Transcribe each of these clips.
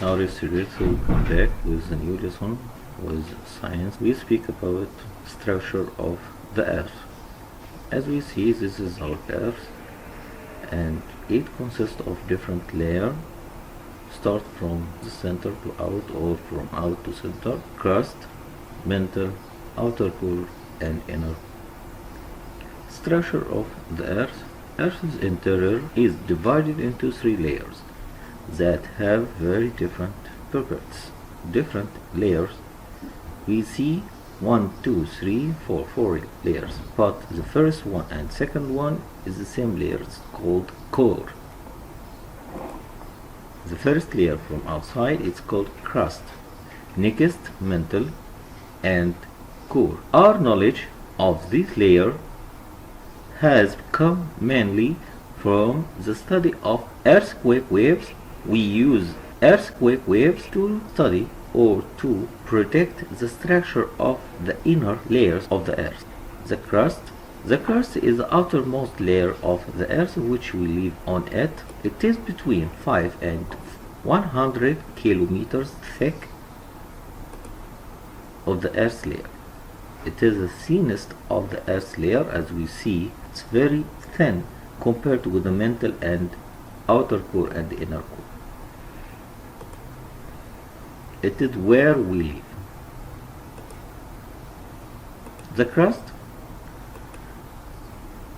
Now let's come back with the new lesson with science. We speak about structure of the earth. As we see, this is our earth and it consists of different layers. Start from the center to out or from out to center. Crust, mantle, outer core and inner. Structure of the earth. Earth's interior is divided into 3 layers that have very different properties. Different layers. We see 1, 2, 3, 4, 4 layers, but the first one and second one is the same layers called core. The first layer from outside is called crust. Next, mantle and core. Our knowledge of this layer has come mainly from the study of earthquake waves. We use earthquake waves to study or to predict the structure of the inner layers of the earth. The crust. The crust is the outermost layer of the earth which we live on it. It is between 5 and 100 kilometers thick of the earth layer. It is the thinnest of the earth layer. As we see, it's very thin compared to the mantle and outer core and the inner core. It is where we live. The crust.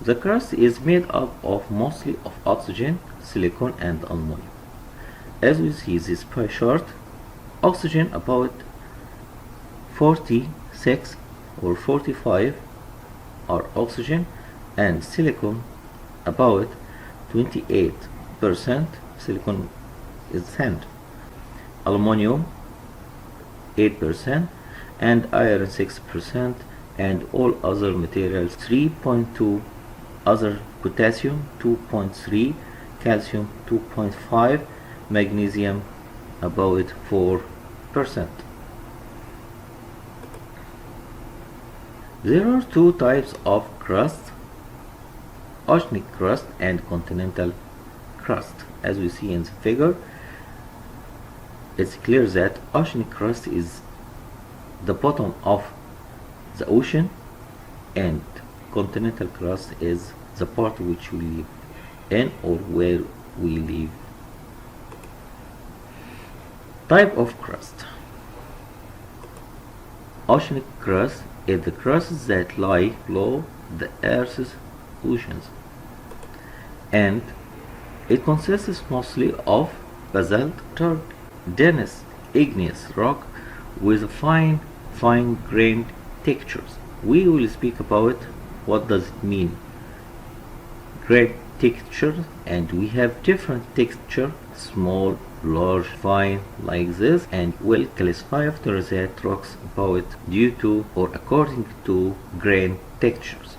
The crust is made up of mostly of oxygen, silicon and aluminum. As we see this pie chart, oxygen about 46 or 45 are oxygen and silicon about 28%. Silicon is sand. Aluminum 8% and iron 6% and all other materials 3.2, other potassium 2.3, calcium 2.5, magnesium about 4%. There are 2 types of crust, oceanic crust and continental crust. As we see in the figure, it's clear that oceanic crust is the bottom of the ocean and continental crust is the part which we live in or where we live. Type of crust. Oceanic crust is the crusts that lie below the Earth's oceans, and it consists mostly of basalt, dark, dense, igneous rock with fine-grained textures. We will speak about what does it mean, grained texture, and we have different texture, small, large, fine, like this, and we'll classify after that rocks about due to or according to grain textures.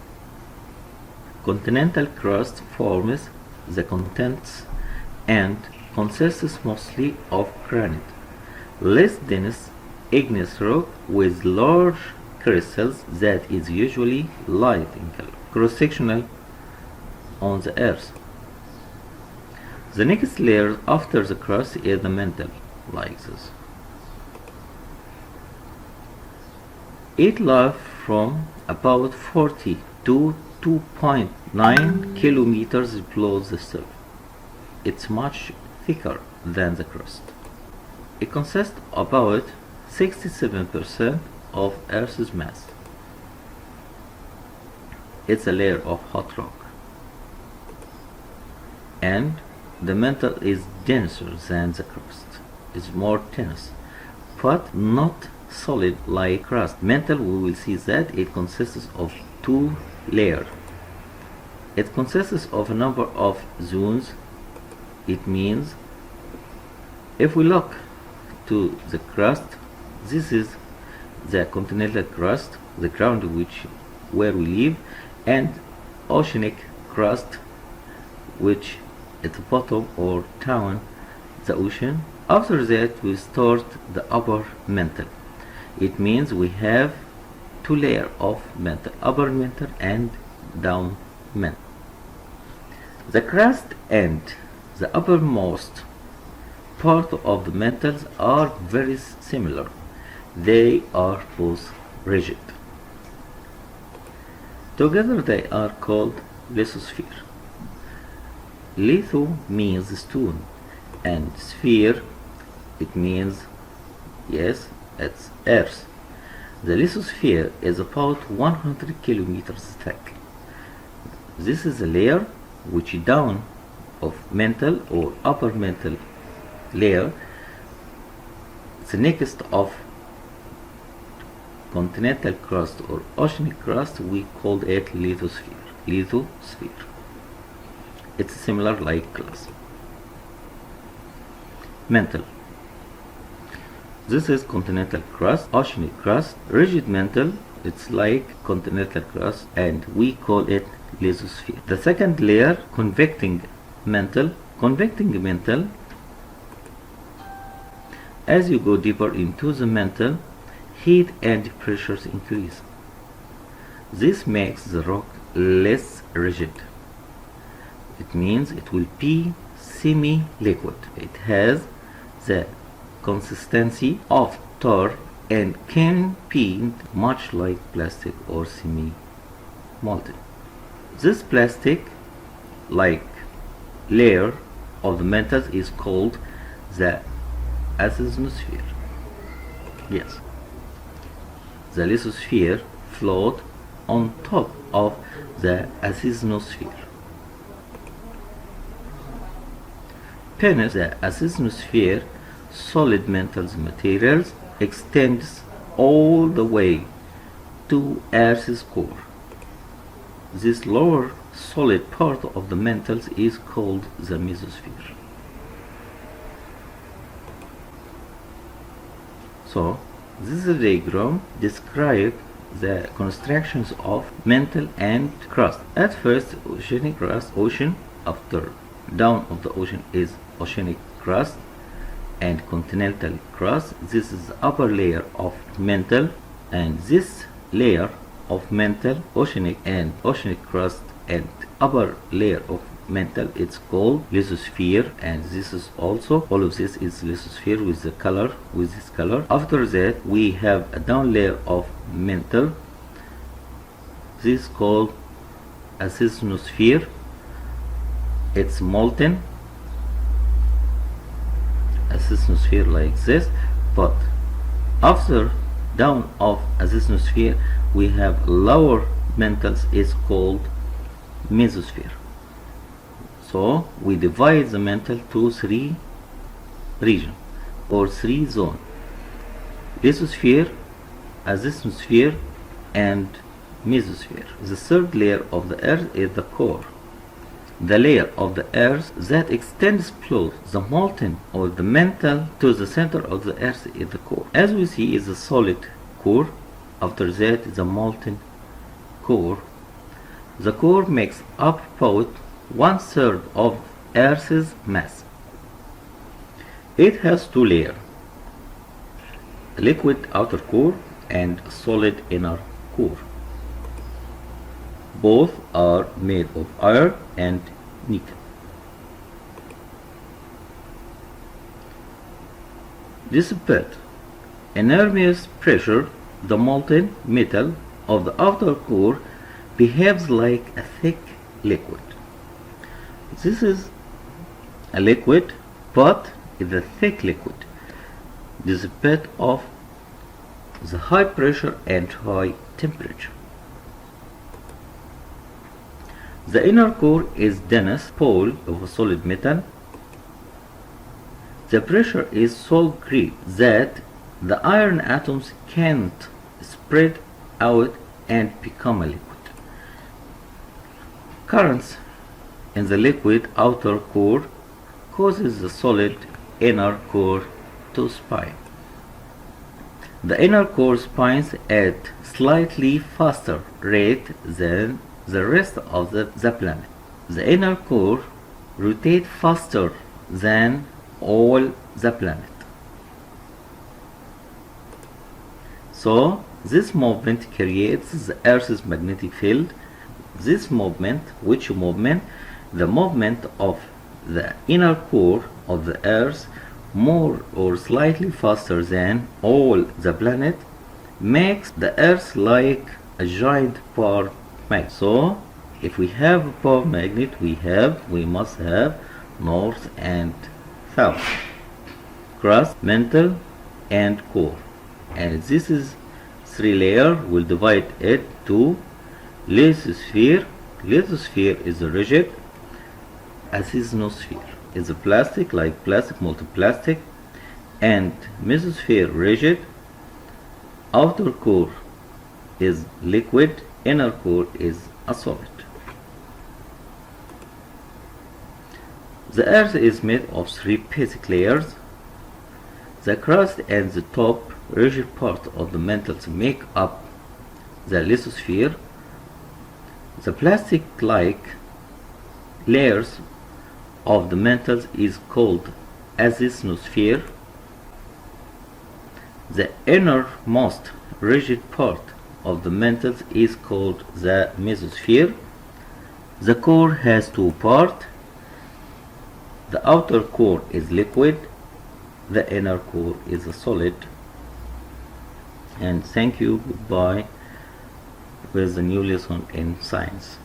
Continental crust forms the contents and consists mostly of granite, less dense igneous rock with large crystals that is usually light in color, cross-sectional on the earth. The next layer after the crust is the mantle, like this. It lies from about 40 to 2.9 kilometers below the surface. It's much thicker than the crust. It consists about 67% of Earth's mass. It's a layer of hot rock, and the mantle is denser than the crust. It's more dense, but not solid like crust. Mantle, we will see that it consists of 2 layers. It consists of a number of zones. It means if we look to the crust, this is the continental crust, the ground where we live, and oceanic crust, which at the bottom or down the ocean. After that we start the upper mantle. It means we have 2 layers of mantle, upper mantle and down mantle. The crust and the uppermost part of the mantles are very similar. They are both rigid. Together they are called lithosphere. Litho means stone, and sphere, it means, yes, it's earth. The lithosphere is about 100 kilometers thick. This is a layer which down of mantle or upper mantle layer, the next of continental crust or oceanic crust, we call it lithosphere. Lithosphere. It's similar like glass. Mantle. This is continental crust, oceanic crust, rigid mantle. It's like continental crust, and we call it lithosphere. The second layer, convecting mantle. Convecting mantle, as you go deeper into the mantle, heat and pressures increase. This makes the rock less rigid. It means it will be semi-liquid. It has the consistency of tar and can be much like plastic or semi-molten. This plastic like layer of the mantle is called the asthenosphere. Yes, the lithosphere float on top of the asthenosphere. Beneath the asthenosphere, solid mantle materials extends all the way to Earth's core. This lower solid part of the mantle is called the mesosphere. So, this diagram describes the constructions of mantle and crust. At first, oceanic crust, ocean. After down of the ocean is oceanic crust and continental crust. This is the upper layer of mantle, and this layer of mantle, oceanic and oceanic crust, and upper layer of mantle, it's called lithosphere, and this is also, all of this is lithosphere with the color, with this color. After that we have a down layer of mantle. This is called asthenosphere. It's molten asthenosphere like this, but after down of asthenosphere we have lower mantles is called mesosphere. So we divide the mantle to three regions or three zones: lithosphere, asthenosphere, and mesosphere. The third layer of the earth is the core. The layer of the earth that extends close the molten or the mantle to the center of the earth is the core. As we see, is a solid core. After that, the molten core. The core makes up about 1/3 of Earth's mass. It has two layers: liquid outer core and solid inner core. Both are made of iron and nickel. Despite enormous pressure, the molten metal of the outer core behaves like a thick liquid. This is a liquid, but it's a thick liquid, despite of the high pressure and high temperature. The inner core is dense ball of a solid metal. The pressure is so great that the iron atoms can't spread out and become a liquid. Currents in the liquid outer core causes the solid inner core to spin. The inner core spins at slightly faster rate than the rest of the planet. The inner core rotates faster than all the planet. So this movement creates the Earth's magnetic field. This movement, the movement of the inner core of the Earth more or slightly faster than all the planet, makes the Earth like a giant power magnet. So, if we have a power magnet, we must have north and south, crust, mantle, and core. And this is three layer. We'll divide it to lithosphere. Lithosphere is a rigid. Asthenosphere is a plastic, like plastic, multiplastic, and mesosphere rigid. Outer core is liquid, inner core is a solid. The Earth is made of three basic layers. The crust and the top rigid part of the mantles make up the lithosphere. The plastic-like layers of the mantles is called asthenosphere. The innermost rigid part of the mantles is called the mesosphere. The core has two parts. The outer core is liquid, the inner core is a solid. And thank you, goodbye, with the new lesson in science.